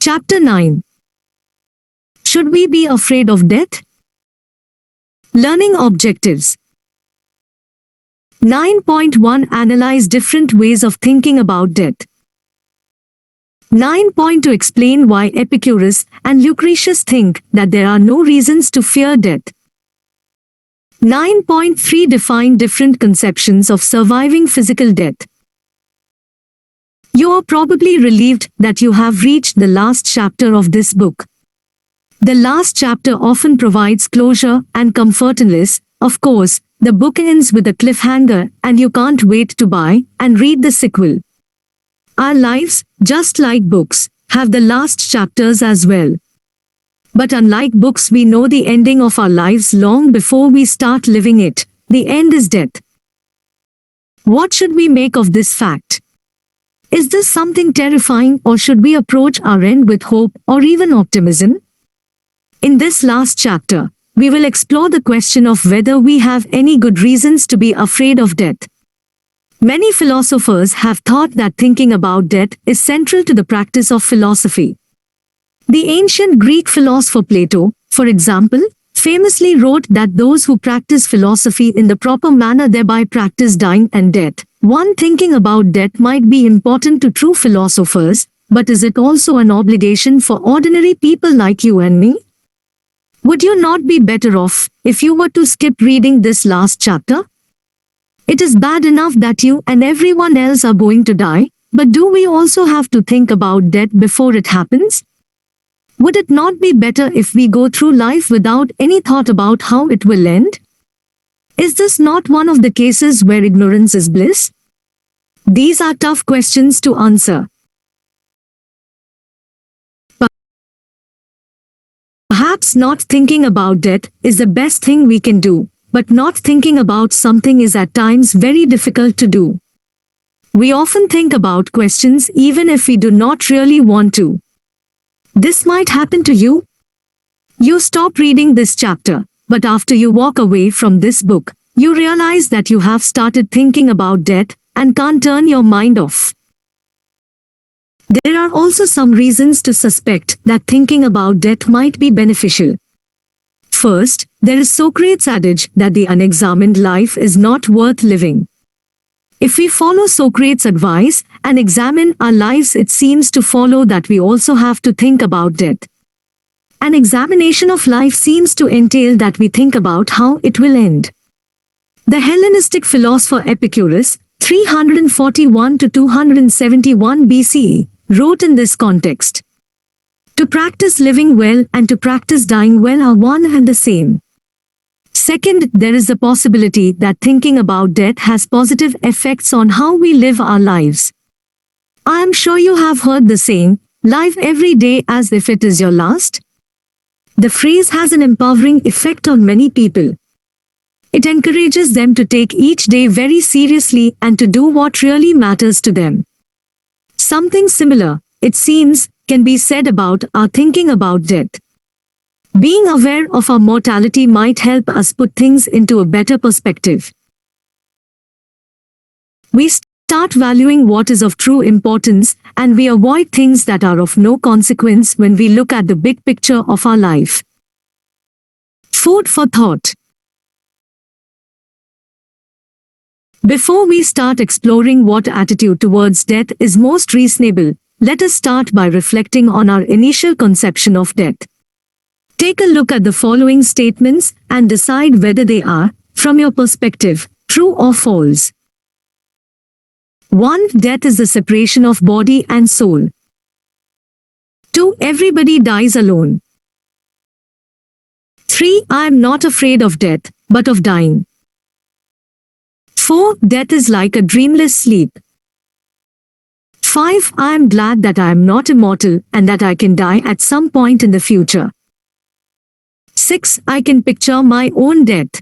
Chapter 9. Should we be afraid of death? Learning objectives. 9.1 Analyze different ways of thinking about death. 9.2 Explain why Epicurus and Lucretius think that there are no reasons to fear death. 9.3 Define different conceptions of surviving physical death. You are probably relieved that you have reached the last chapter of this book. The last chapter often provides closure and comfort unless, of course, the book ends with a cliffhanger and you can't wait to buy and read the sequel. Our lives, just like books, have the last chapters as well. But unlike books, we know the ending of our lives long before we start living it. The end is death. What should we make of this fact? Is this something terrifying, or should we approach our end with hope or even optimism? In this last chapter, we will explore the question of whether we have any good reasons to be afraid of death. Many philosophers have thought that thinking about death is central to the practice of philosophy. The ancient Greek philosopher Plato, for example, famously wrote that those who practice philosophy in the proper manner thereby practice dying and death. One, thinking about death might be important to true philosophers, but is it also an obligation for ordinary people like you and me? Would you not be better off if you were to skip reading this last chapter? It is bad enough that you and everyone else are going to die, but do we also have to think about death before it happens? Would it not be better if we go through life without any thought about how it will end? Is this not one of the cases where ignorance is bliss? These are tough questions to answer. Perhaps not thinking about death is the best thing we can do, but not thinking about something is at times very difficult to do. We often think about questions even if we do not really want to. This might happen to you. You stop reading this chapter, but after you walk away from this book, you realize that you have started thinking about death and can't turn your mind off. There are also some reasons to suspect that thinking about death might be beneficial. First, there is Socrates' adage that the unexamined life is not worth living. If we follow Socrates' advice and examine our lives, it seems to follow that we also have to think about death. An examination of life seems to entail that we think about how it will end. The Hellenistic philosopher Epicurus, 341 to 271 BCE, wrote in this context, "To practice living well and to practice dying well are one and the same." Second, there is the possibility that thinking about death has positive effects on how we live our lives. I am sure you have heard the saying, "Live every day as if it is your last." The phrase has an empowering effect on many people. It encourages them to take each day very seriously and to do what really matters to them. Something similar, it seems, can be said about our thinking about death. Being aware of our mortality might help us put things into a better perspective. We start valuing what is of true importance, and we avoid things that are of no consequence when we look at the big picture of our life. Food for thought. Before we start exploring what attitude towards death is most reasonable, let us start by reflecting on our initial conception of death. Take a look at the following statements and decide whether they are, from your perspective, true or false. 1. Death is the separation of body and soul. 2. Everybody dies alone. 3. I am not afraid of death, but of dying. 4. Death is like a dreamless sleep. 5. I am glad that I am not immortal and that I can die at some point in the future. 6. I can picture my own death.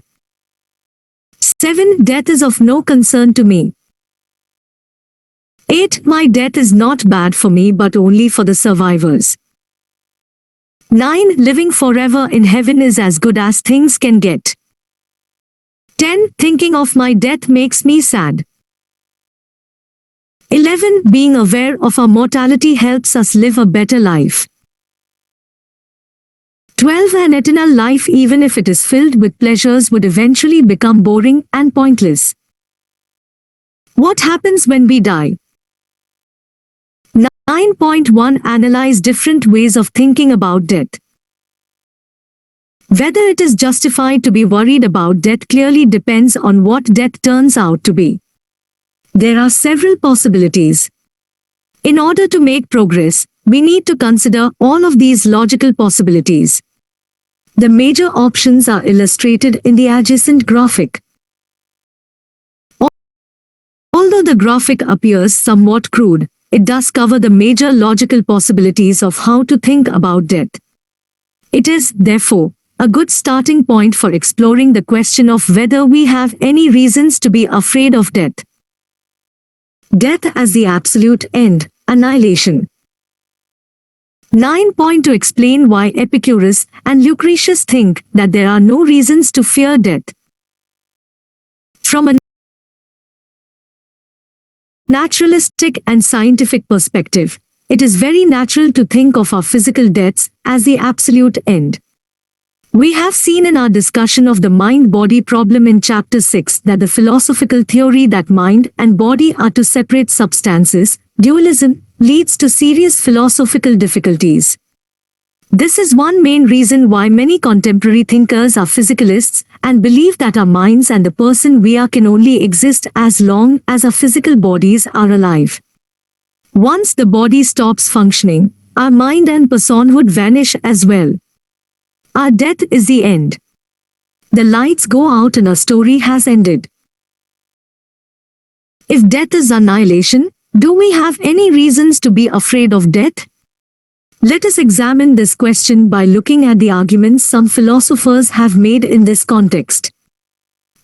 7. Death is of no concern to me. 8. My death is not bad for me but only for the survivors. 9. Living forever in heaven is as good as things can get. 10. Thinking of my death makes me sad. 11. Being aware of our mortality helps us live a better life. 12. An eternal life, even if it is filled with pleasures, would eventually become boring and pointless. What happens when we die? 9.1. Analyze different ways of thinking about death. Whether it is justified to be worried about death clearly depends on what death turns out to be. There are several possibilities. In order to make progress, we need to consider all of these logical possibilities. The major options are illustrated in the adjacent graphic. Although the graphic appears somewhat crude, it does cover the major logical possibilities of how to think about death. It is, therefore, a good starting point for exploring the question of whether we have any reasons to be afraid of death. Death as the absolute end, annihilation. 9. To explain why Epicurus and Lucretius think that there are no reasons to fear death. From a naturalistic and scientific perspective, it is very natural to think of our physical deaths as the absolute end. We have seen in our discussion of the mind-body problem in Chapter 6 that the philosophical theory that mind and body are two separate substances, dualism, leads to serious philosophical difficulties. This is one main reason why many contemporary thinkers are physicalists and believe that our minds and the person we are can only exist as long as our physical bodies are alive. Once the body stops functioning, our mind and personhood vanish as well. Our death is the end. The lights go out and our story has ended. If death is annihilation, do we have any reasons to be afraid of death? Let us examine this question by looking at the arguments some philosophers have made in this context.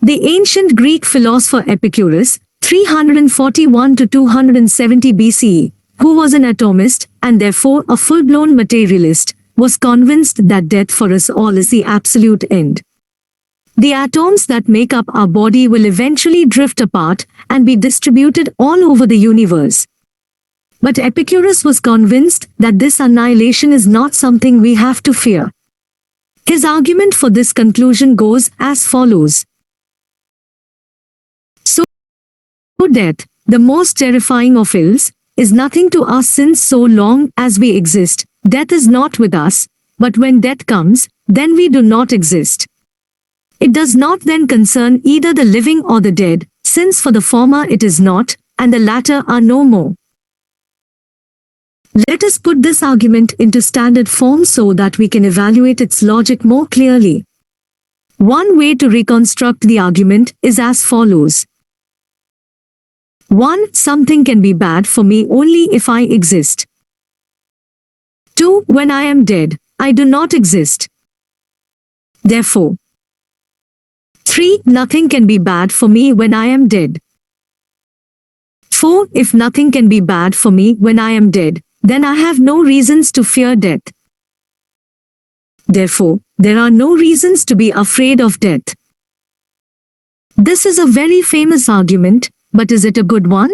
The ancient Greek philosopher Epicurus, 341 to 270 BCE, who was an atomist and therefore a full-blown materialist, was convinced that death for us all is the absolute end. The atoms that make up our body will eventually drift apart and be distributed all over the universe. But Epicurus was convinced that this annihilation is not something we have to fear. His argument for this conclusion goes as follows. So, death, the most terrifying of ills, is nothing to us since so long as we exist, death is not with us, but when death comes, then we do not exist. It does not then concern either the living or the dead, since for the former it is not, and the latter are no more. Let us put this argument into standard form so that we can evaluate its logic more clearly. One way to reconstruct the argument is as follows. 1. Something can be bad for me only if I exist. 2. When I am dead, I do not exist. Therefore. 3. Nothing can be bad for me when I am dead. 4. If nothing can be bad for me when I am dead, then I have no reasons to fear death. Therefore, there are no reasons to be afraid of death. This is a very famous argument, but is it a good one?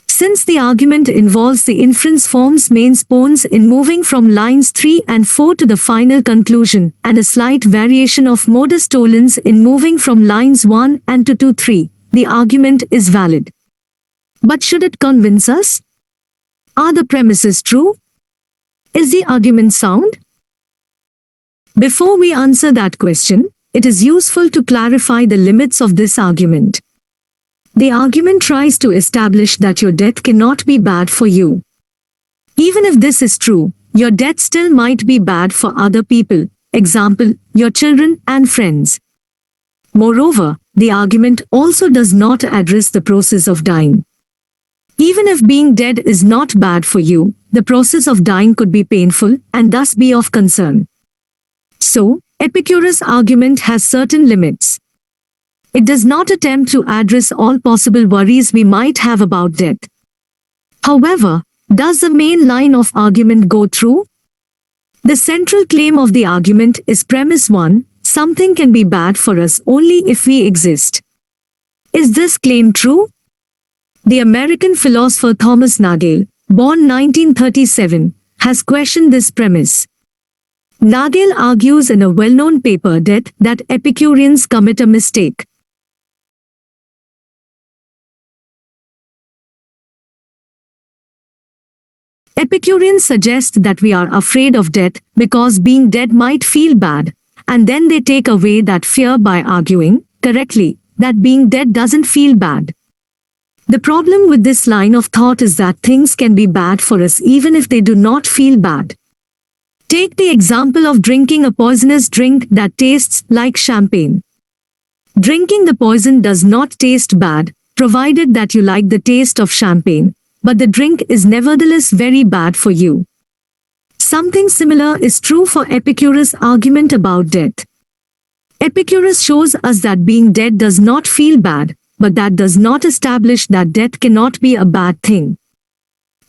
Since the argument involves the inference form's main pawns in moving from lines 3 and 4 to the final conclusion, and a slight variation of modus tollens in moving from lines 1 and 2 to 3, the argument is valid. But should it convince us? Are the premises true? Is the argument sound? Before we answer that question, it is useful to clarify the limits of this argument. The argument tries to establish that your death cannot be bad for you. Even if this is true, your death still might be bad for other people, example, your children and friends. Moreover, the argument also does not address the process of dying. Even if being dead is not bad for you, the process of dying could be painful and thus be of concern. So, Epicurus' argument has certain limits. It does not attempt to address all possible worries we might have about death. However, does the main line of argument go through? The central claim of the argument is premise 1, something can be bad for us only if we exist. Is this claim true? The American philosopher Thomas Nagel, born 1937, has questioned this premise. Nagel argues in a well-known paper Death that Epicureans commit a mistake. Epicureans suggest that we are afraid of death because being dead might feel bad, and then they take away that fear by arguing, correctly, that being dead doesn't feel bad. The problem with this line of thought is that things can be bad for us even if they do not feel bad. Take the example of drinking a poisonous drink that tastes like champagne. Drinking the poison does not taste bad, provided that you like the taste of champagne, but the drink is nevertheless very bad for you. Something similar is true for Epicurus' argument about death. Epicurus shows us that being dead does not feel bad, but that does not establish that death cannot be a bad thing.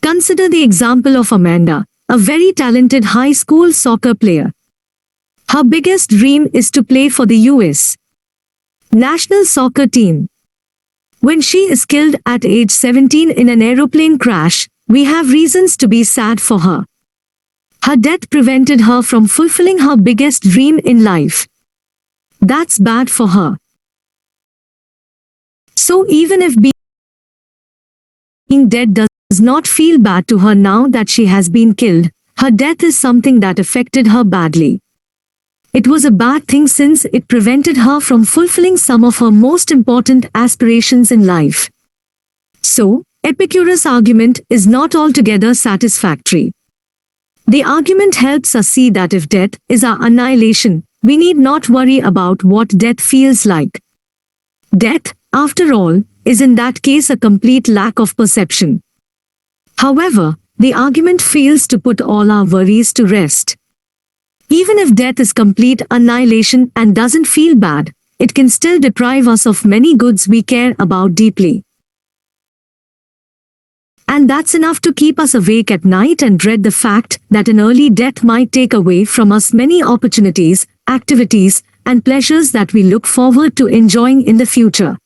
Consider the example of Amanda, a very talented high school soccer player. Her biggest dream is to play for the US national soccer team. When she is killed at age 17 in an aeroplane crash, we have reasons to be sad for her. Her death prevented her from fulfilling her biggest dream in life. That's bad for her. So even if being dead does not feel bad to her now that she has been killed, her death is something that affected her badly. It was a bad thing since it prevented her from fulfilling some of her most important aspirations in life. So, Epicurus' argument is not altogether satisfactory. The argument helps us see that if death is our annihilation, we need not worry about what death feels like. Death, after all, is in that case a complete lack of perception. However, the argument fails to put all our worries to rest. Even if death is complete annihilation and doesn't feel bad, it can still deprive us of many goods we care about deeply. And that's enough to keep us awake at night and dread the fact that an early death might take away from us many opportunities, activities, and pleasures that we look forward to enjoying in the future.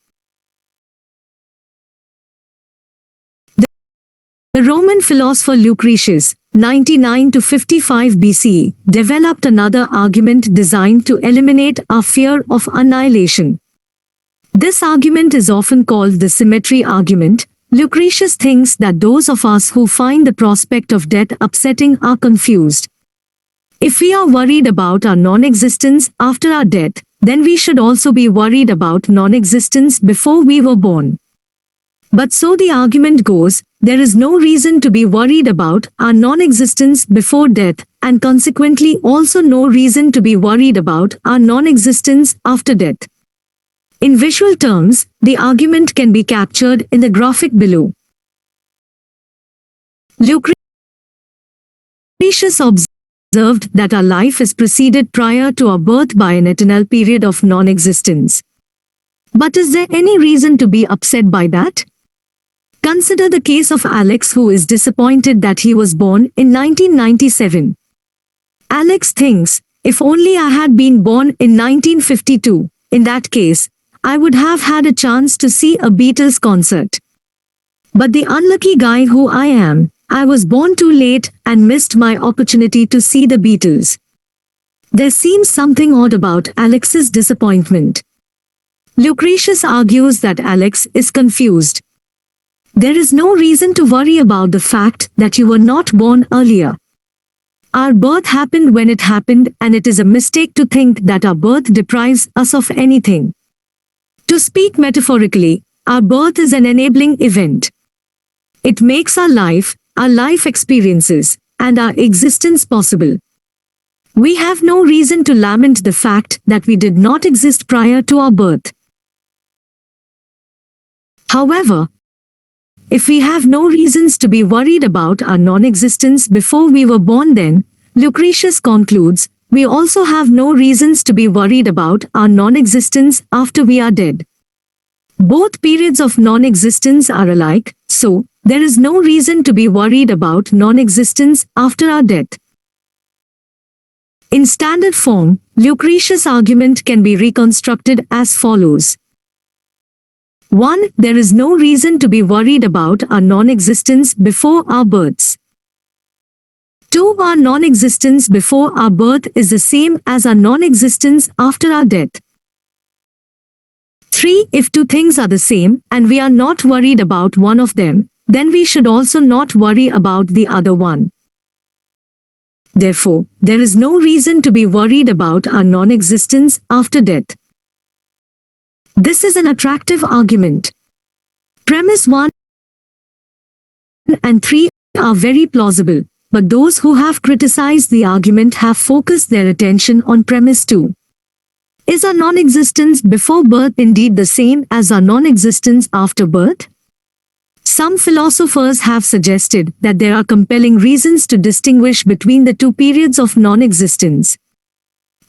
The Roman philosopher Lucretius, 99 to 55 BCE, developed another argument designed to eliminate our fear of annihilation. This argument is often called the symmetry argument. Lucretius thinks that those of us who find the prospect of death upsetting are confused. If we are worried about our non-existence after our death, then we should also be worried about non-existence before we were born. But so the argument goes, there is no reason to be worried about our non-existence before death, and consequently also no reason to be worried about our non-existence after death. In visual terms, the argument can be captured in the graphic below. Lucretius observed that our life is preceded prior to our birth by an eternal period of non-existence. But is there any reason to be upset by that? Consider the case of Alex, who is disappointed that he was born in 1997. Alex thinks, if only I had been born in 1952, in that case, I would have had a chance to see a Beatles concert. But the unlucky guy who I am, I was born too late and missed my opportunity to see the Beatles. There seems something odd about Alex's disappointment. Lucretius argues that Alex is confused. There is no reason to worry about the fact that you were not born earlier. Our birth happened when it happened, and it is a mistake to think that our birth deprives us of anything. To speak metaphorically, our birth is an enabling event. It makes our life experiences, and our existence possible. We have no reason to lament the fact that we did not exist prior to our birth. However, if we have no reasons to be worried about our non-existence before we were born, then, Lucretius concludes, we also have no reasons to be worried about our non-existence after we are dead. Both periods of non-existence are alike, so, there is no reason to be worried about non-existence after our death. In standard form, Lucretius' argument can be reconstructed as follows. 1. There is no reason to be worried about our non-existence before our births. 2. Our non-existence before our birth is the same as our non-existence after our death. 3. If two things are the same and we are not worried about one of them, then we should also not worry about the other one. Therefore, there is no reason to be worried about our non-existence after death. This is an attractive argument. Premise 1 and 3 are very plausible, but those who have criticized the argument have focused their attention on premise 2. Is our non-existence before birth indeed the same as our non-existence after birth? Some philosophers have suggested that there are compelling reasons to distinguish between the two periods of non-existence.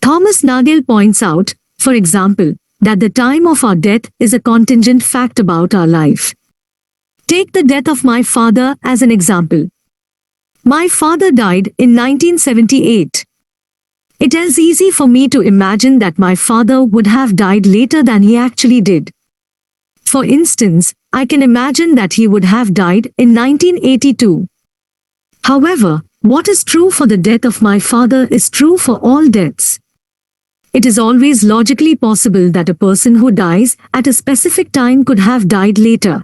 Thomas Nagel points out, for example, that the time of our death is a contingent fact about our life. Take the death of my father as an example. My father died in 1978. It is easy for me to imagine that my father would have died later than he actually did. For instance, I can imagine that he would have died in 1982. However, what is true for the death of my father is true for all deaths. It is always logically possible that a person who dies at a specific time could have died later.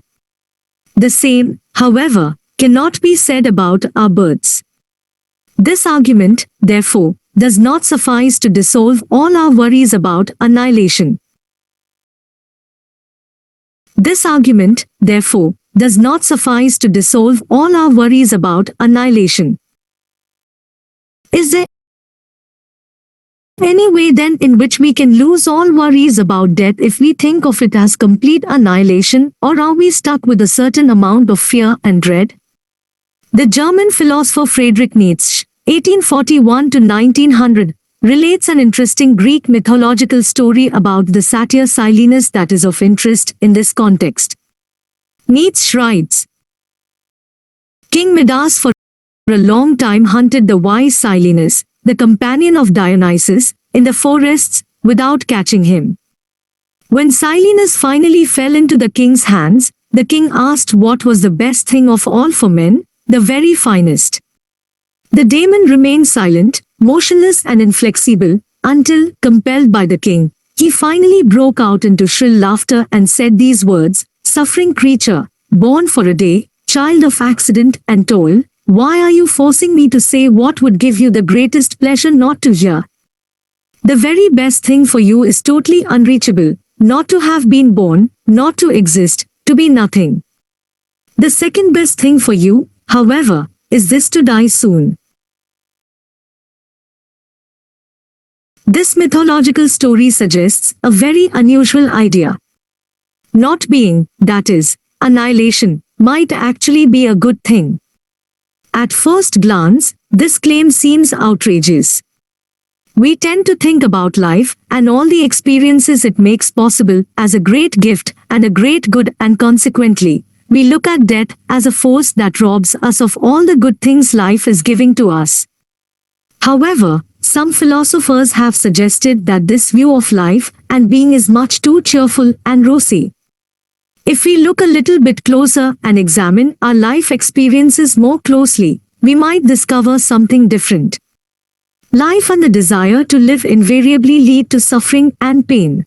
The same, however, cannot be said about our births. This argument, therefore, does not suffice to dissolve all our worries about annihilation. This argument, therefore, does not suffice to dissolve all our worries about annihilation. Is there any way then in which we can lose all worries about death if we think of it as complete annihilation, or are we stuck with a certain amount of fear and dread? The German philosopher Friedrich Nietzsche, 1841 to 1900, relates an interesting Greek mythological story about the satyr Silenus that is of interest in this context. Nietzsche writes, King Midas for a long time hunted the wise Silenus, the companion of Dionysus, in the forests, without catching him. When Silenus finally fell into the king's hands, the king asked what was the best thing of all for men, the very finest. The daemon remained silent, motionless and inflexible, until, compelled by the king, he finally broke out into shrill laughter and said these words, Suffering creature, born for a day, child of accident and toil, why are you forcing me to say what would give you the greatest pleasure not to hear? The very best thing for you is totally unreachable, not to have been born, not to exist, to be nothing. The second best thing for you, however, is this to die soon. This mythological story suggests a very unusual idea. Not being, that is, annihilation, might actually be a good thing. At first glance, this claim seems outrageous. We tend to think about life and all the experiences it makes possible as a great gift and a great good, and consequently, we look at death as a force that robs us of all the good things life is giving to us. However, some philosophers have suggested that this view of life and being is much too cheerful and rosy. If we look a little bit closer and examine our life experiences more closely, we might discover something different. Life and the desire to live invariably lead to suffering and pain.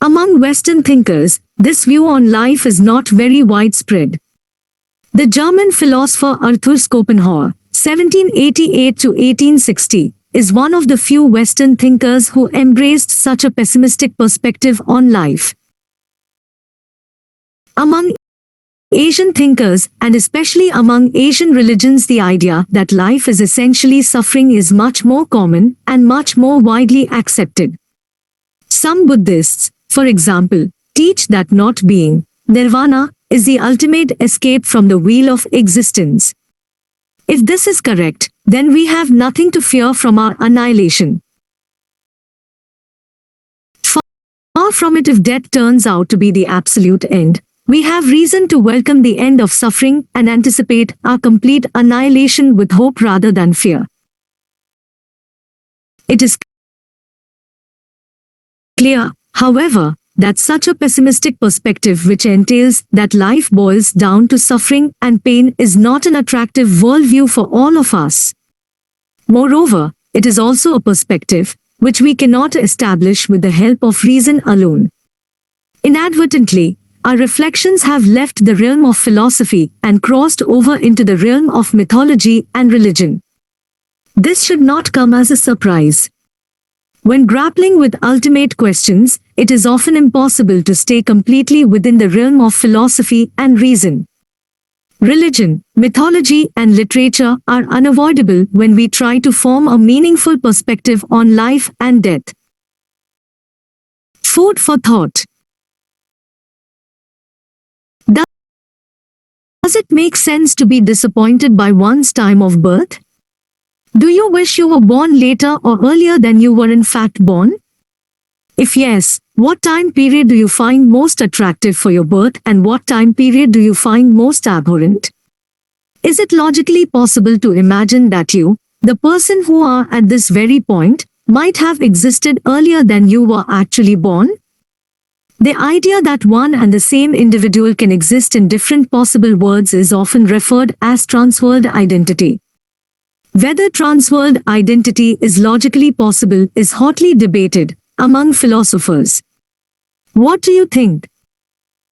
Among Western thinkers, this view on life is not very widespread. The German philosopher Arthur Schopenhauer, 1788 to 1860, is one of the few Western thinkers who embraced such a pessimistic perspective on life. Among Asian thinkers, and especially among Asian religions, the idea that life is essentially suffering is much more common and much more widely accepted. Some Buddhists, for example, teach that not being, nirvana, is the ultimate escape from the wheel of existence. If this is correct, then we have nothing to fear from our annihilation. Far from it if death turns out to be the absolute end. We have reason to welcome the end of suffering and anticipate our complete annihilation with hope rather than fear. It is clear, however, that such a pessimistic perspective, which entails that life boils down to suffering and pain, is not an attractive worldview for all of us. Moreover, it is also a perspective which we cannot establish with the help of reason alone. Inadvertently, our reflections have left the realm of philosophy and crossed over into the realm of mythology and religion. This should not come as a surprise. When grappling with ultimate questions, it is often impossible to stay completely within the realm of philosophy and reason. Religion, mythology, and literature are unavoidable when we try to form a meaningful perspective on life and death. Food for thought. Does it make sense to be disappointed by one's time of birth? Do you wish you were born later or earlier than you were in fact born? If yes, what time period do you find most attractive for your birth and what time period do you find most abhorrent? Is it logically possible to imagine that you, the person who are at this very point, might have existed earlier than you were actually born? The idea that one and the same individual can exist in different possible worlds is often referred as transworld identity. Whether transworld identity is logically possible is hotly debated among philosophers. What do you think?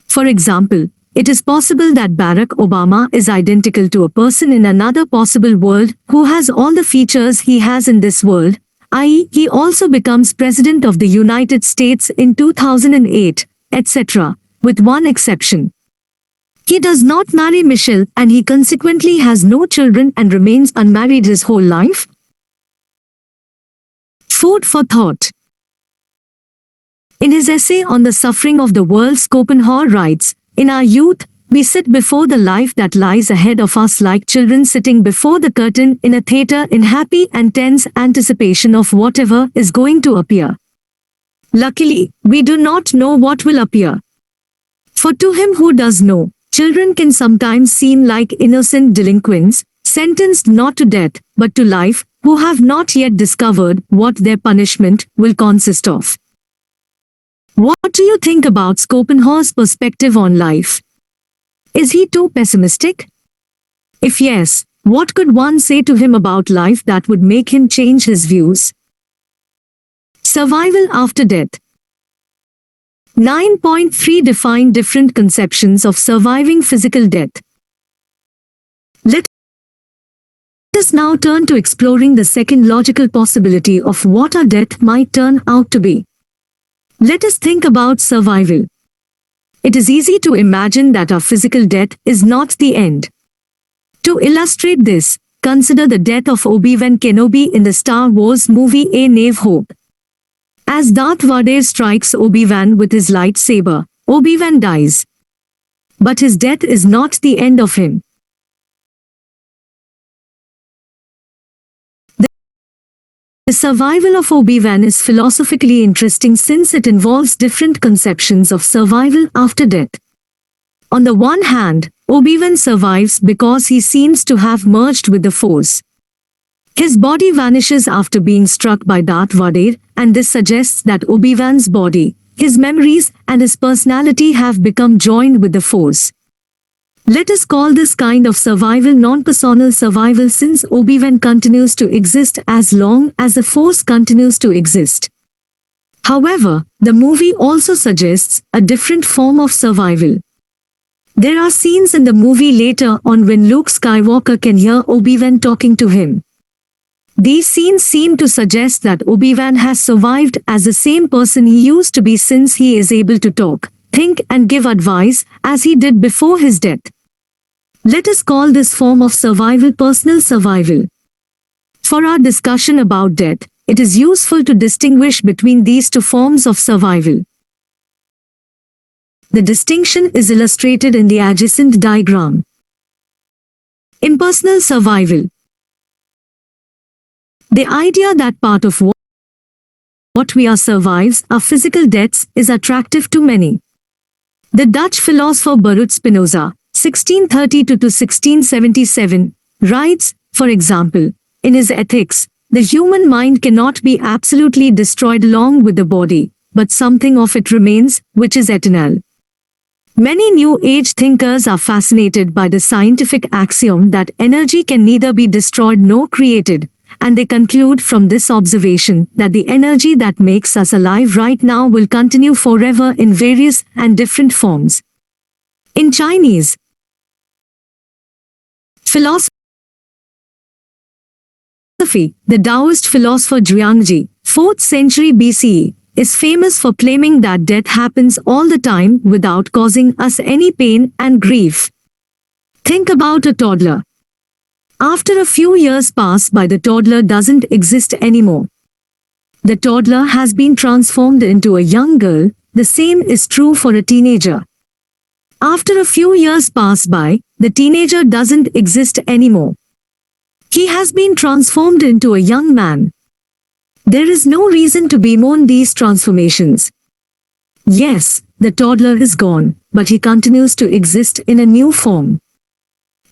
For example, it is possible that Barack Obama is identical to a person in another possible world who has all the features he has in this world, i.e., he also becomes President of the United States in 2008, etc., with one exception. He does not marry Michelle and he consequently has no children and remains unmarried his whole life? Food for thought. In his essay on the suffering of the world, Schopenhauer writes, "In our youth, we sit before the life that lies ahead of us like children sitting before the curtain in a theater in happy and tense anticipation of whatever is going to appear. Luckily, we do not know what will appear. For to him who does know, children can sometimes seem like innocent delinquents, sentenced not to death, but to life, who have not yet discovered what their punishment will consist of." What do you think about Schopenhauer's perspective on life? Is he too pessimistic? If yes, what could one say to him about life that would make him change his views? Survival after death. 9.3 Define different conceptions of surviving physical death. Let us now turn to exploring the second logical possibility of what our death might turn out to be. Let us think about survival. It is easy to imagine that our physical death is not the end. To illustrate this, consider the death of Obi-Wan Kenobi in the Star Wars movie A New Hope. As Darth Vader strikes Obi-Wan with his lightsaber, Obi-Wan dies. But his death is not the end of him. The survival of Obi-Wan is philosophically interesting since it involves different conceptions of survival after death. On the one hand, Obi-Wan survives because he seems to have merged with the Force. His body vanishes after being struck by Darth Vader, and this suggests that Obi-Wan's body, his memories, and his personality have become joined with the Force. Let us call this kind of survival non-personal survival since Obi-Wan continues to exist as long as the Force continues to exist. However, the movie also suggests a different form of survival. There are scenes in the movie later on when Luke Skywalker can hear Obi-Wan talking to him. These scenes seem to suggest that Obi-Wan has survived as the same person he used to be since he is able to talk, think and give advice as he did before his death. Let us call this form of survival personal survival. For our discussion about death, it is useful to distinguish between these two forms of survival. The distinction is illustrated in the adjacent diagram. Impersonal survival. The idea that part of what we are survives our physical deaths is attractive to many. The Dutch philosopher Baruch Spinoza, 1632–1677, writes, for example, in his Ethics, the human mind cannot be absolutely destroyed along with the body, but something of it remains, which is eternal. Many New Age thinkers are fascinated by the scientific axiom that energy can neither be destroyed nor created, and they conclude from this observation that the energy that makes us alive right now will continue forever in various and different forms. In Chinese philosophy, the Taoist philosopher Zhuangzi, 4th century BCE, is famous for claiming that death happens all the time without causing us any pain and grief. Think about a toddler. After a few years pass by, the toddler doesn't exist anymore. The toddler has been transformed into a young girl. The same is true for a teenager. After a few years pass by, the teenager doesn't exist anymore. He has been transformed into a young man. There is no reason to bemoan these transformations. Yes, the toddler is gone, but he continues to exist in a new form.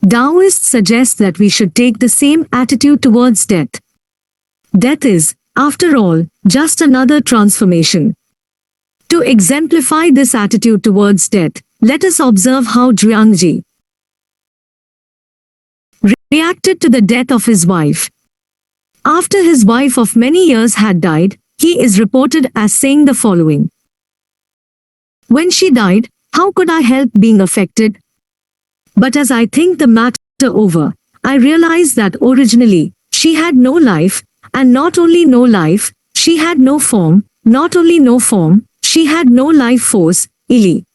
Taoists suggest that we should take the same attitude towards death. Death is, after all, just another transformation. To exemplify this attitude towards death, let us observe how Zhuangzi reacted to the death of his wife. After his wife of many years had died, he is reported as saying the following: "When she died, how could I help being affected? But as I think the matter over, I realize that originally, she had no life, and not only no life, she had no form, not only no form, she had no life force, Ili.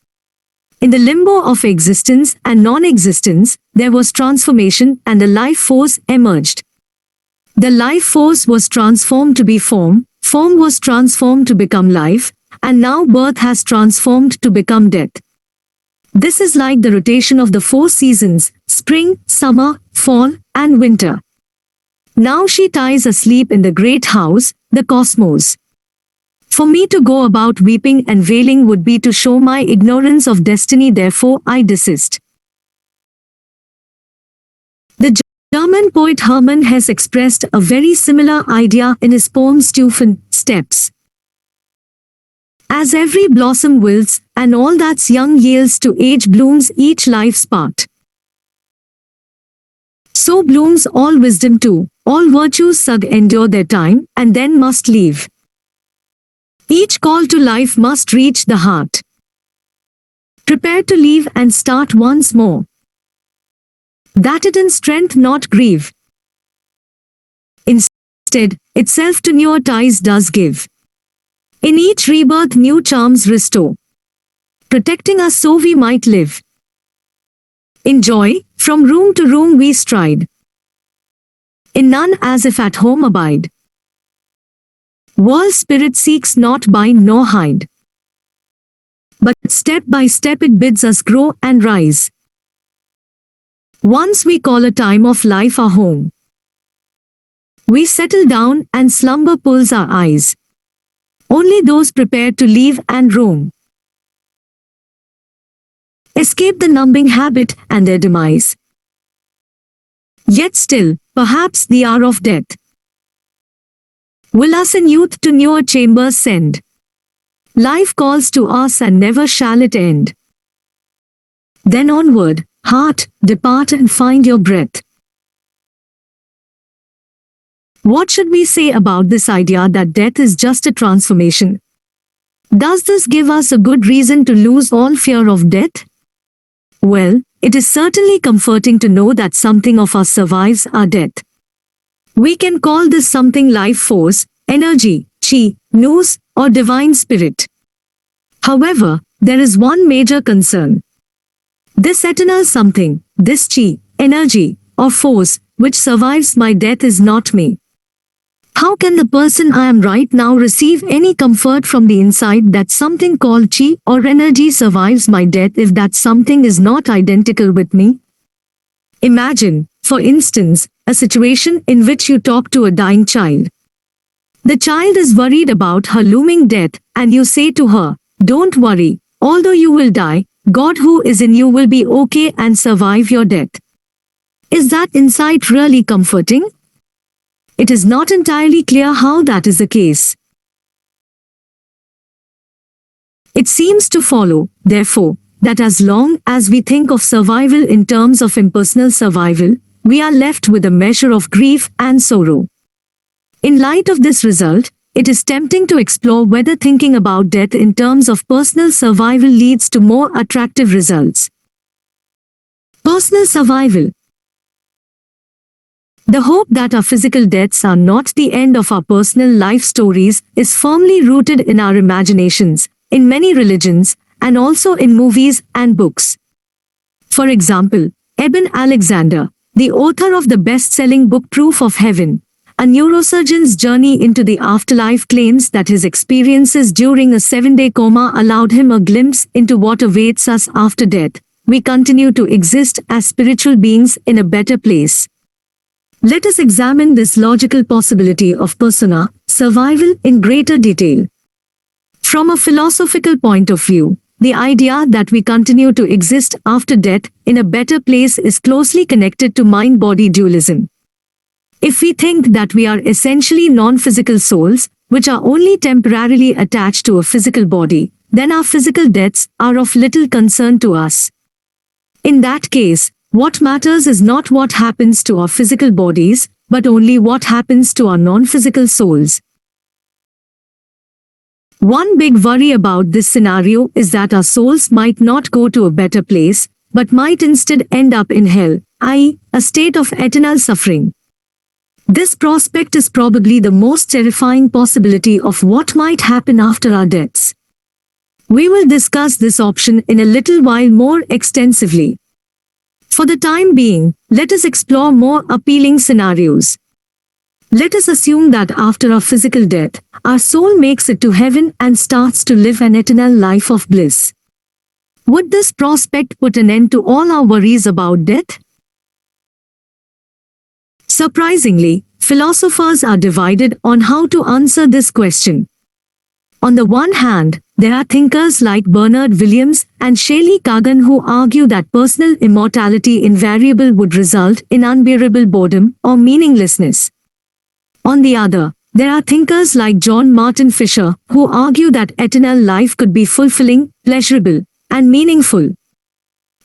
In the limbo of existence and non-existence, there was transformation and a life force emerged. The life force was transformed to be form, form was transformed to become life, and now birth has transformed to become death. This is like the rotation of the 4 seasons, spring, summer, fall, and winter. Now she lies asleep in the great house, the cosmos. For me to go about weeping and wailing would be to show my ignorance of destiny, therefore I desist." The German poet Hermann Hesse expressed a very similar idea in his poem Stufen, Steps. As every blossom wilts, and all that's young yields to age, blooms each life's part. So blooms all wisdom too, all virtues endure their time, and then must leave. Each call to life must reach the heart. Prepare to leave and start once more, that it in strength not grieve. Instead, itself to newer ties does give. In each rebirth new charms restore, protecting us so we might live. In joy, from room to room we stride, in none as if at home abide. World spirit seeks not bind nor hide, but step by step it bids us grow and rise. Once we call a time of life our home, we settle down and slumber pulls our eyes. Only those prepared to leave and roam escape the numbing habit and their demise. Yet still, perhaps the hour of death will us in youth to newer chambers send. Life calls to us and never shall it end. Then onward, heart, depart and find your breath. What should we say about this idea that death is just a transformation? Does this give us a good reason to lose all fear of death? Well, it is certainly comforting to know that something of us survives our death. We can call this something life force, energy, chi, nous, or divine spirit. However, there is one major concern. This eternal something, this chi, energy, or force, which survives my death is not me. How can the person I am right now receive any comfort from the insight that something called chi or energy survives my death if that something is not identical with me? Imagine, for instance, a situation in which you talk to a dying child. The child is worried about her looming death, and you say to her, "Don't worry, although you will die, God who is in you will be okay and survive your death." Is that insight really comforting? It is not entirely clear how that is the case. It seems to follow, therefore, that as long as we think of survival in terms of impersonal survival, we are left with a measure of grief and sorrow. In light of this result, it is tempting to explore whether thinking about death in terms of personal survival leads to more attractive results. Personal survival. The hope that our physical deaths are not the end of our personal life stories is firmly rooted in our imaginations, in many religions, and also in movies and books. For example, Eben Alexander, the author of the best-selling book Proof of Heaven, a neurosurgeon's journey into the afterlife, claims that his experiences during a 7-day coma allowed him a glimpse into what awaits us after death. We continue to exist as spiritual beings in a better place. Let us examine this logical possibility of personal survival in greater detail. From a philosophical point of view, the idea that we continue to exist after death in a better place is closely connected to mind-body dualism. If we think that we are essentially non-physical souls, which are only temporarily attached to a physical body, then our physical deaths are of little concern to us. In that case, what matters is not what happens to our physical bodies, but only what happens to our non-physical souls. One big worry about this scenario is that our souls might not go to a better place, but might instead end up in hell, i.e., a state of eternal suffering. This prospect is probably the most terrifying possibility of what might happen after our deaths. We will discuss this option in a little while more extensively. For the time being, let us explore more appealing scenarios. Let us assume that after our physical death, our soul makes it to heaven and starts to live an eternal life of bliss. Would this prospect put an end to all our worries about death? Surprisingly, philosophers are divided on how to answer this question. On the one hand, there are thinkers like Bernard Williams and Shelley Kagan who argue that personal immortality invariably would result in unbearable boredom or meaninglessness. On the other, there are thinkers like John Martin Fisher who argue that eternal life could be fulfilling, pleasurable, and meaningful.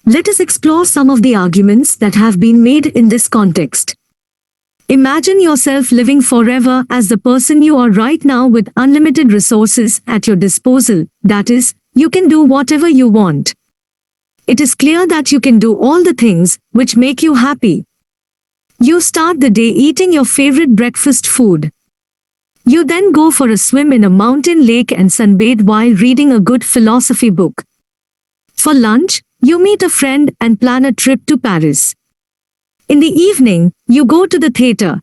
Let us explore some of the arguments that have been made in this context. Imagine yourself living forever as the person you are right now with unlimited resources at your disposal, that is, you can do whatever you want. It is clear that you can do all the things which make you happy. You start the day eating your favorite breakfast food. You then go for a swim in a mountain lake and sunbathe while reading a good philosophy book. For lunch, you meet a friend and plan a trip to Paris. In the evening, you go to the theater.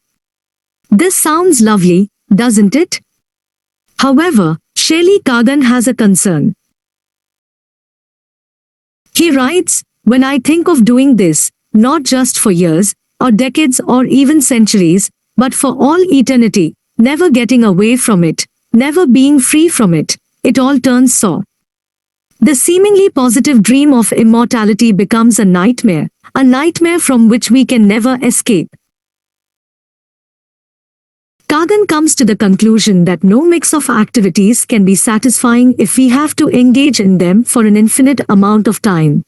This sounds lovely, doesn't it? However, Shelley Kagan has a concern. He writes, "When I think of doing this, not just for years, or decades or even centuries, but for all eternity, never getting away from it, never being free from it, it all turns sour. The seemingly positive dream of immortality becomes a nightmare from which we can never escape." Kagan comes to the conclusion that no mix of activities can be satisfying if we have to engage in them for an infinite amount of time.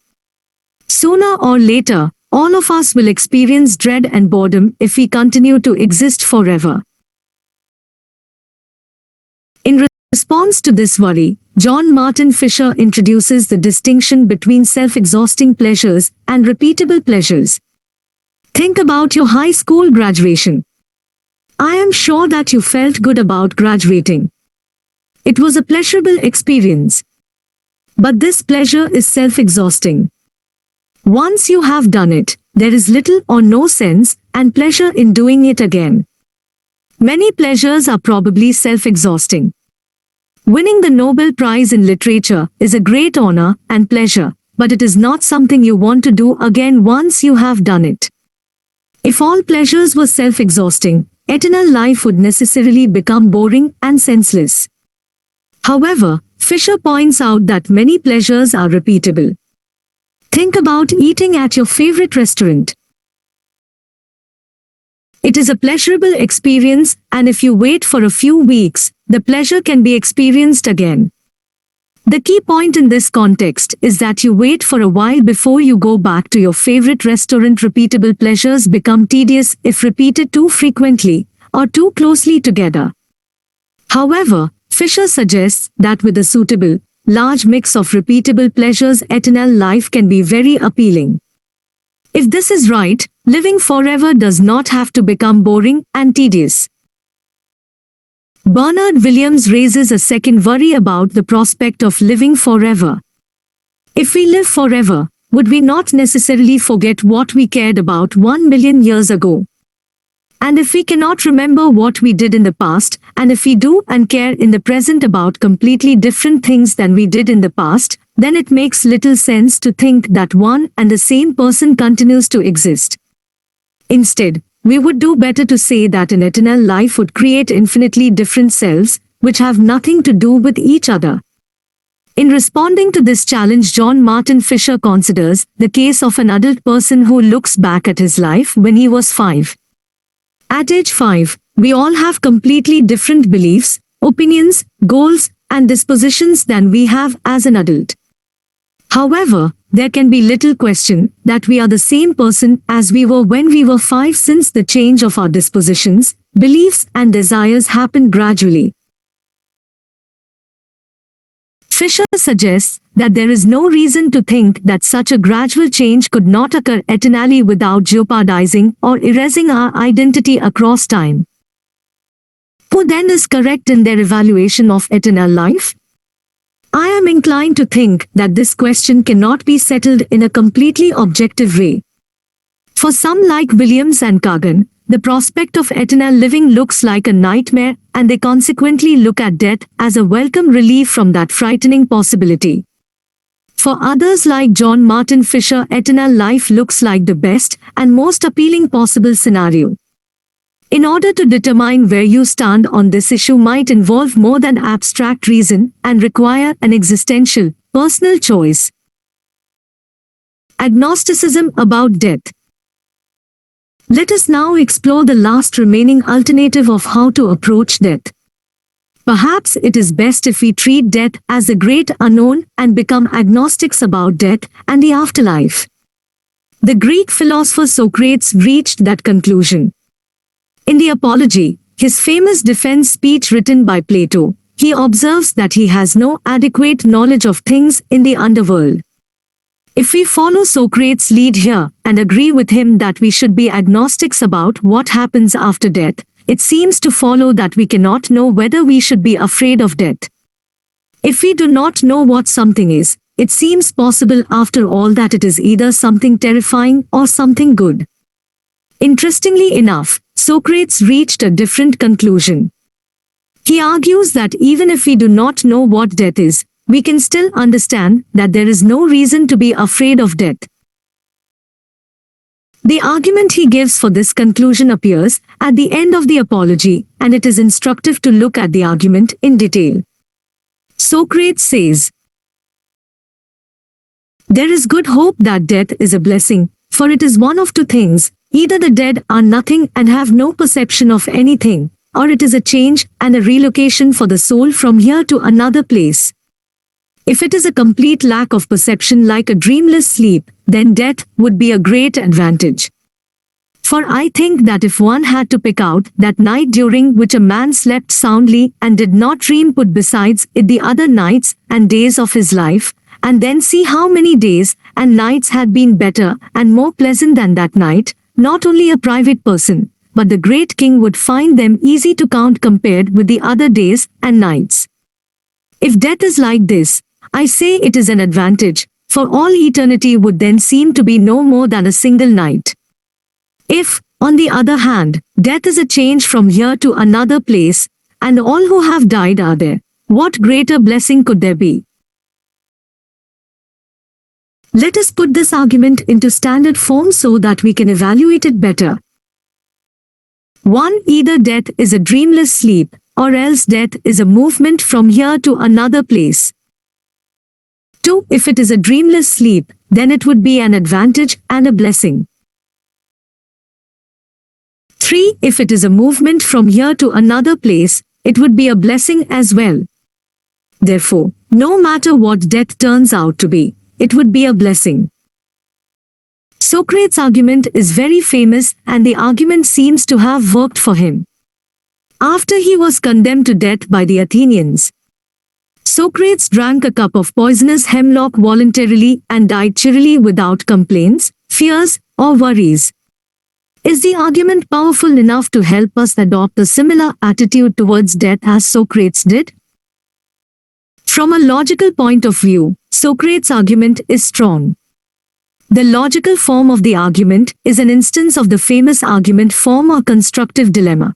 Sooner or later, all of us will experience dread and boredom if we continue to exist forever. In response to this worry, John Martin Fisher introduces the distinction between self-exhausting pleasures and repeatable pleasures. Think about your high school graduation. I am sure that you felt good about graduating. It was a pleasurable experience. But this pleasure is self-exhausting. Once you have done it, there is little or no sense and pleasure in doing it again. Many pleasures are probably self-exhausting. Winning the Nobel Prize in Literature is a great honor and pleasure, but it is not something you want to do again once you have done it. If all pleasures were self-exhausting, eternal life would necessarily become boring and senseless. However, Fisher points out that many pleasures are repeatable. Think about eating at your favorite restaurant. It is a pleasurable experience, and if you wait for a few weeks, the pleasure can be experienced again. The key point in this context is that you wait for a while before you go back to your favorite restaurant. Repeatable pleasures become tedious if repeated too frequently, or too closely together. However, Fisher suggests that with a suitable, large mix of repeatable pleasures, eternal life can be very appealing. If this is right, living forever does not have to become boring and tedious. Bernard Williams raises a second worry about the prospect of living forever. If we live forever, would we not necessarily forget what we cared about 1 million years ago? And if we cannot remember what we did in the past, and if we do and care in the present about completely different things than we did in the past, then it makes little sense to think that one and the same person continues to exist. Instead, we would do better to say that an eternal life would create infinitely different selves, which have nothing to do with each other. In responding to this challenge, John Martin Fisher considers the case of an adult person who looks back at his life when he was 5. At age 5, we all have completely different beliefs, opinions, goals, and dispositions than we have as an adult. However, there can be little question that we are the same person as we were when we were 5, since the change of our dispositions, beliefs, and desires happened gradually. Fisher suggests that there is no reason to think that such a gradual change could not occur eternally without jeopardizing or erasing our identity across time. Who then is correct in their evaluation of eternal life? I am inclined to think that this question cannot be settled in a completely objective way. For some, like Williams and Kagan, the prospect of eternal living looks like a nightmare, and they consequently look at death as a welcome relief from that frightening possibility. For others, like John Martin Fisher, eternal life looks like the best and most appealing possible scenario. In order to determine where you stand on this issue might involve more than abstract reason and require an existential, personal choice. Agnosticism about death. Let us now explore the last remaining alternative of how to approach death. Perhaps it is best if we treat death as the great unknown and become agnostics about death and the afterlife. The Greek philosopher Socrates reached that conclusion. In the Apology, his famous defense speech written by Plato, he observes that he has no adequate knowledge of things in the underworld. If we follow Socrates' lead here and agree with him that we should be agnostics about what happens after death, it seems to follow that we cannot know whether we should be afraid of death. If we do not know what something is, it seems possible after all that it is either something terrifying or something good. Interestingly enough, Socrates reached a different conclusion. He argues that even if we do not know what death is, we can still understand that there is no reason to be afraid of death. The argument he gives for this conclusion appears at the end of the Apology, and it is instructive to look at the argument in detail. Socrates says, "There is good hope that death is a blessing, for it is one of two things: either the dead are nothing and have no perception of anything, or it is a change and a relocation for the soul from here to another place. If it is a complete lack of perception like a dreamless sleep, then death would be a great advantage. For I think that if one had to pick out that night during which a man slept soundly and did not dream, put besides it the other nights and days of his life, and then see how many days and nights had been better and more pleasant than that night, not only a private person, but the great king would find them easy to count compared with the other days and nights. If death is like this, I say it is an advantage, for all eternity would then seem to be no more than a single night. If, on the other hand, death is a change from here to another place, and all who have died are there, what greater blessing could there be?" Let us put this argument into standard form so that we can evaluate it better. 1. Either death is a dreamless sleep, or else death is a movement from here to another place. 2. If it is a dreamless sleep, then it would be an advantage and a blessing. 3. If it is a movement from here to another place, it would be a blessing as well. Therefore, no matter what death turns out to be, it would be a blessing. Socrates' argument is very famous, and the argument seems to have worked for him. After he was condemned to death by the Athenians, Socrates drank a cup of poisonous hemlock voluntarily and died cheerily without complaints, fears, or worries. Is the argument powerful enough to help us adopt a similar attitude towards death as Socrates did? From a logical point of view, Socrates' argument is strong. The logical form of the argument is an instance of the famous argument form or constructive dilemma.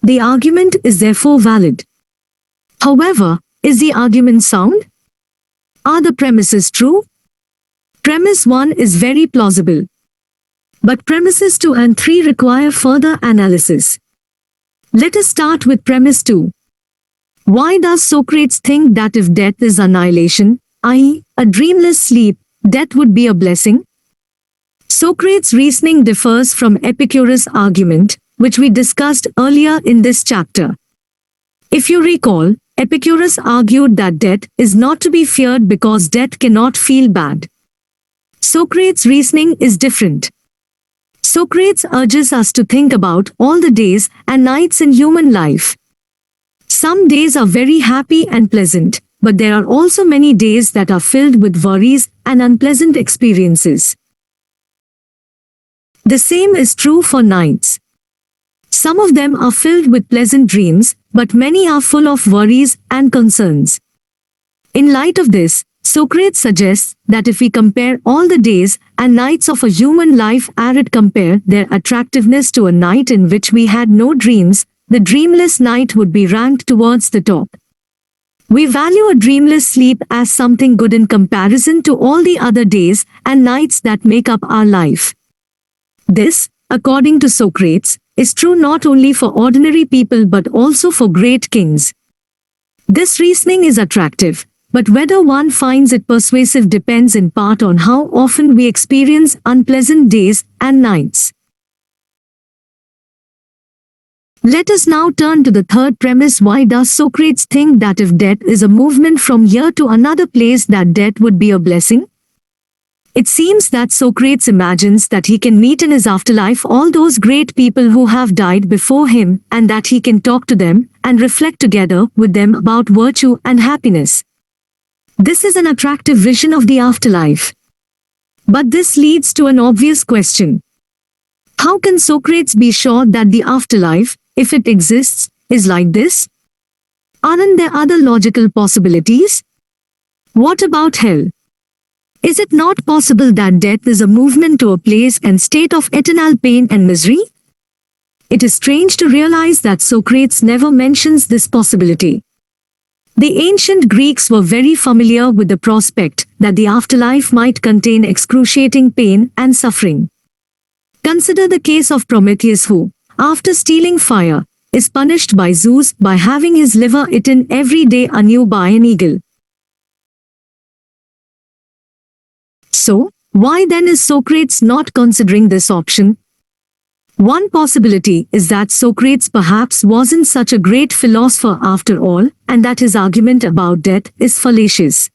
The argument is therefore valid. However, is the argument sound? Are the premises true? Premise 1 is very plausible. But premises 2 and 3 require further analysis. Let us start with premise 2. Why does Socrates think that if death is annihilation, i.e., a dreamless sleep, death would be a blessing? Socrates' reasoning differs from Epicurus' argument, which we discussed earlier in this chapter. If you recall, Epicurus argued that death is not to be feared because death cannot feel bad. Socrates' reasoning is different. Socrates urges us to think about all the days and nights in human life. Some days are very happy and pleasant, but there are also many days that are filled with worries and unpleasant experiences. The same is true for nights. Some of them are filled with pleasant dreams, but many are full of worries and concerns. In light of this, Socrates suggests that if we compare all the days and nights of a human life and compare their attractiveness to a night in which we had no dreams, the dreamless night would be ranked towards the top. We value a dreamless sleep as something good in comparison to all the other days and nights that make up our life. This, according to Socrates, is true not only for ordinary people but also for great kings. This reasoning is attractive, but whether one finds it persuasive depends in part on how often we experience unpleasant days and nights. Let us now turn to the third premise. Why does Socrates think that if death is a movement from here to another place that death would be a blessing? It seems that Socrates imagines that he can meet in his afterlife all those great people who have died before him and that he can talk to them and reflect together with them about virtue and happiness. This is an attractive vision of the afterlife. But this leads to an obvious question. How can Socrates be sure that the afterlife, if it exists, is like this? Aren't there other logical possibilities? What about hell? Is it not possible that death is a movement to a place and state of eternal pain and misery? It is strange to realize that Socrates never mentions this possibility. The ancient Greeks were very familiar with the prospect that the afterlife might contain excruciating pain and suffering. Consider the case of Prometheus who, after stealing fire, is punished by Zeus by having his liver eaten every day anew by an eagle. So, why then is Socrates not considering this option? One possibility is that Socrates perhaps wasn't such a great philosopher after all, and that his argument about death is fallacious.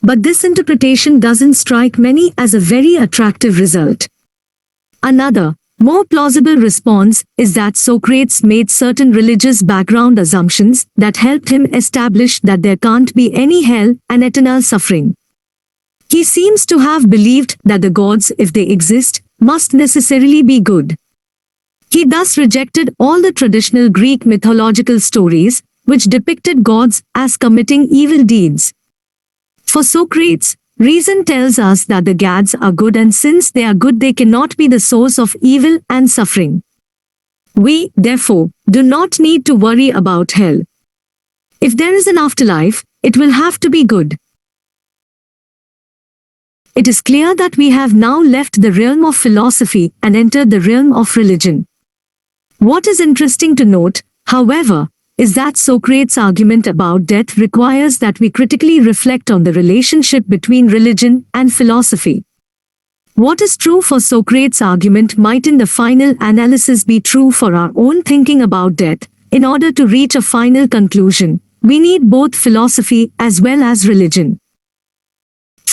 But this interpretation doesn't strike many as a very attractive result. Another, more plausible response is that Socrates made certain religious background assumptions that helped him establish that there can't be any hell and eternal suffering. He seems to have believed that the gods, if they exist, must necessarily be good. He thus rejected all the traditional Greek mythological stories, which depicted gods as committing evil deeds. For Socrates, reason tells us that the gods are good, and since they are good, they cannot be the source of evil and suffering. We, therefore, do not need to worry about hell. If there is an afterlife, it will have to be good. It is clear that we have now left the realm of philosophy and entered the realm of religion. What is interesting to note, however, is that Socrates' argument about death requires that we critically reflect on the relationship between religion and philosophy. What is true for Socrates' argument might in the final analysis be true for our own thinking about death. In order to reach a final conclusion, we need both philosophy as well as religion.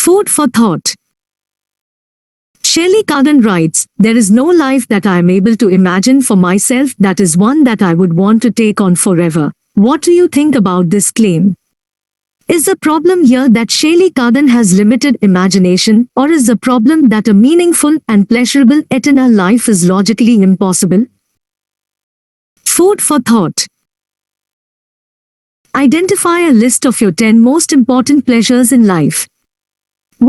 Food for thought. Shelley Carden writes, "There is no life that I am able to imagine for myself that is one that I would want to take on forever." What do you think about this claim? Is the problem here that Shelley Carden has limited imagination, or is the problem that a meaningful and pleasurable eternal life is logically impossible? Food for thought. Identify a list of your 10 most important pleasures in life.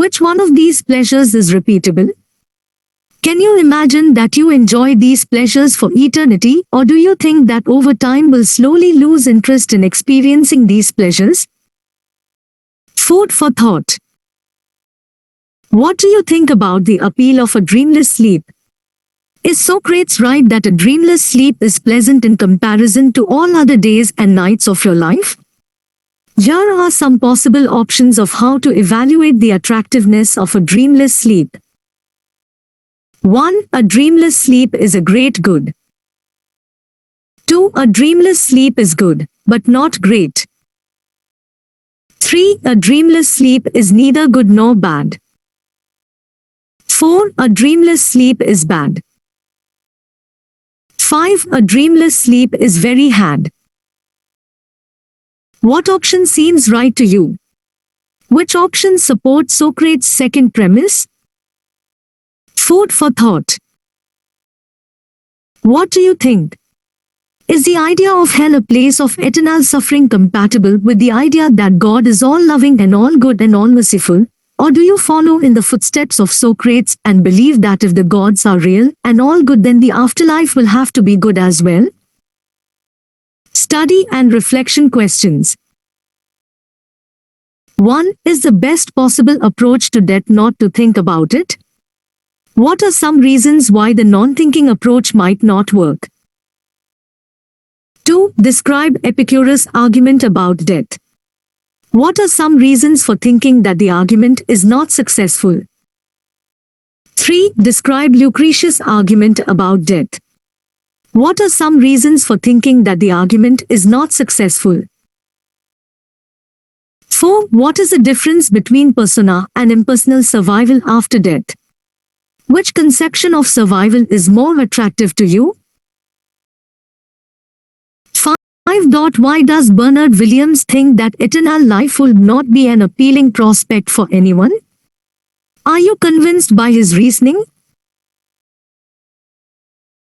Which one of these pleasures is repeatable? Can you imagine that you enjoy these pleasures for eternity, or do you think that over time will slowly lose interest in experiencing these pleasures? Food for thought. What do you think about the appeal of a dreamless sleep? Is Socrates right that a dreamless sleep is pleasant in comparison to all other days and nights of your life? Here are some possible options of how to evaluate the attractiveness of a dreamless sleep. 1. A dreamless sleep is a great good. 2. A dreamless sleep is good, but not great. 3. A dreamless sleep is neither good nor bad. 4. A dreamless sleep is bad. 5. A dreamless sleep is very had. What option seems right to you? Which option supports Socrates' second premise? Food for thought. What do you think? Is the idea of hell a place of eternal suffering compatible with the idea that God is all-loving and all-good and all-merciful? Or do you follow in the footsteps of Socrates and believe that if the gods are real and all-good, then the afterlife will have to be good as well? Study and reflection questions. 1. Is the best possible approach to death not to think about it? What are some reasons why the non-thinking approach might not work? 2. Describe Epicurus' argument about death. What are some reasons for thinking that the argument is not successful? 3. Describe Lucretius' argument about death. What are some reasons for thinking that the argument is not successful? 4. What is the difference between persona and impersonal survival after death? Which conception of survival is more attractive to you? 5. Why does Bernard Williams think that eternal life will not be an appealing prospect for anyone? Are you convinced by his reasoning?